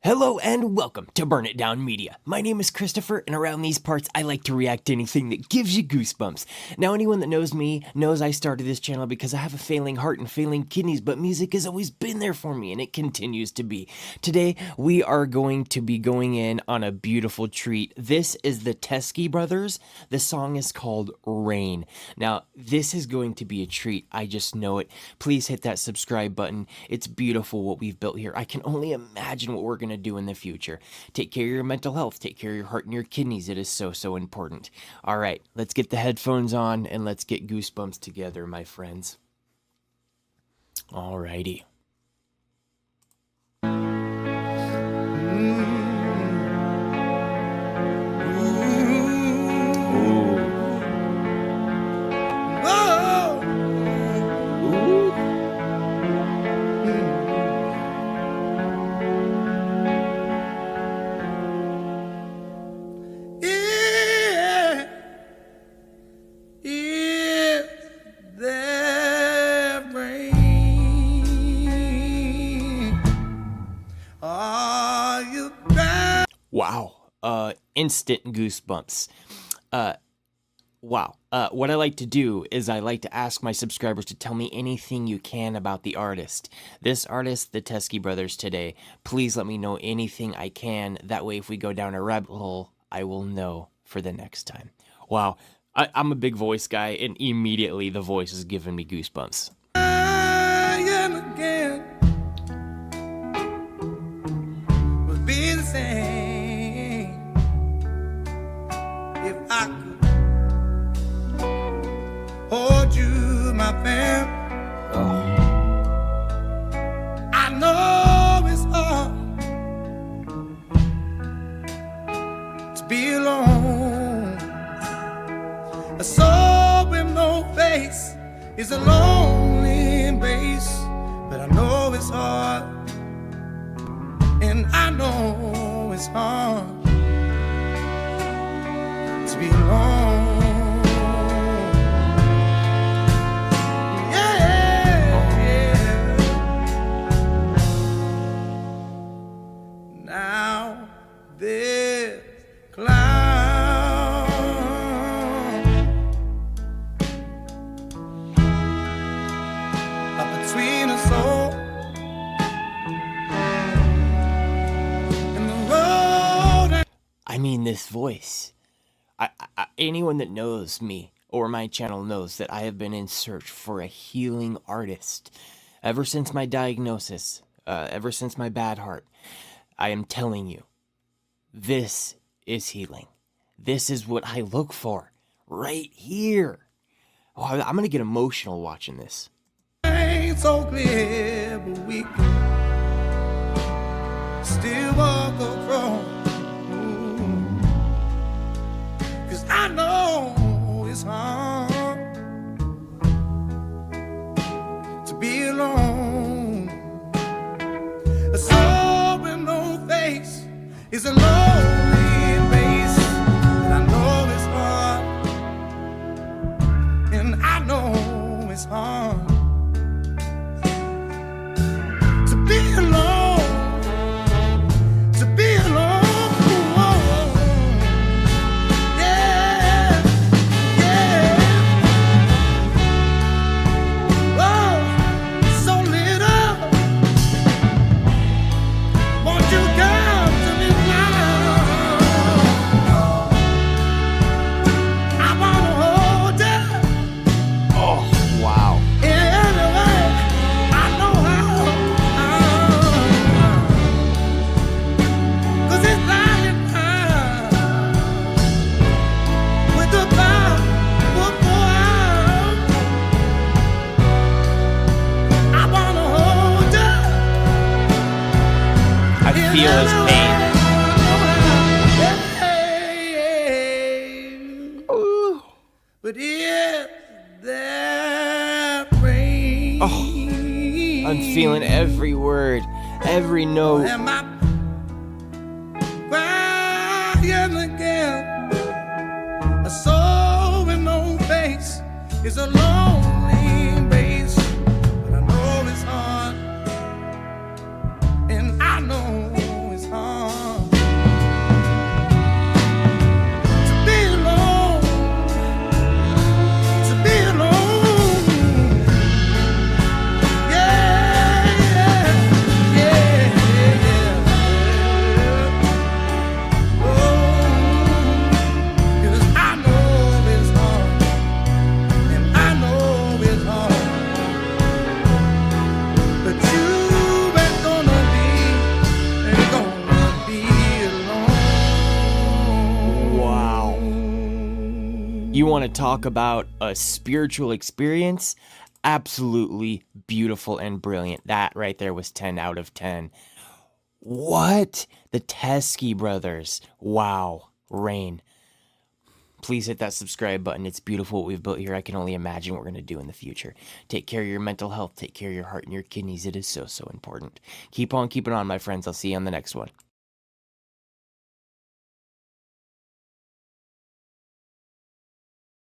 Hello and welcome to Burn It Down Media. My name is Christopher, and around these parts, I like to react to anything that gives you goosebumps. Now, anyone that knows me knows I started this channel because I have a failing heart and failing kidneys, but music has always been there for me, and it continues to be. Today, we are going to be going in on a beautiful treat. This is the Teskey brothers. The song is called Rain. Now, this is going to be a treat. I just know it. Please hit that subscribe button. It's beautiful what we've built here. I can only imagine what we're going to do in the future. Take care of your mental health. Take care of your heart and your kidneys. It is so important. All right, let's get the headphones on and let's get goosebumps together, my friends. All righty. Wow. Instant goosebumps. Wow. What I like to do is I like to ask my subscribers to tell me anything you can about the artist. This artist, the Teskey brothers today, please let me know anything I can. That way, if we go down a rabbit hole, I will know for the next time. Wow. I'm a big voice guy, and immediately the voice is giving me goosebumps. Again would be the same if I could hold you, my fam. I know it's hard to be alone. A soul with no face is a lonely embrace, but I know it's hard, and I know it's hard to be alone. Yeah. Now this cloud up between us all, and the road. I mean, this voice. Anyone that knows me or my channel knows that I have been in search for a healing artist ever since my diagnosis, ever since my bad heart. I am telling you, this is healing. This is what I look for right here. Oh, I'm gonna get emotional watching this. Ain't so clear, but we can still walk across. 'Cause I know it's hard to be alone. A soul with no face is a lonely embrace, and I know it's hard, and I know it's hard to be alone, to be alone. Yeah, yeah. Oh, so little. Won't you come to me now? I wanna hold you. Oh, wow. Anyway, I know how. 'Cause it's lying high with the power of God. I wanna hold you. I feel his pain. Ooh. But is there rain? Oh, I'm feeling every word, every note. Am I crying again? A soul with no face is a lonely embrace, but I know it's hard, and I know it's hard. want to talk about a spiritual experience, absolutely beautiful and brilliant. That right there was 10 out of 10. What? The Teskey brothers. Wow. Rain. Please hit that subscribe button. It's beautiful what we've built here. I can only imagine what we're going to do in the future. Take care of your mental health. Take care of your heart and your kidneys. It is so, so important. Keep on keeping on, my friends. I'll see you on the next one.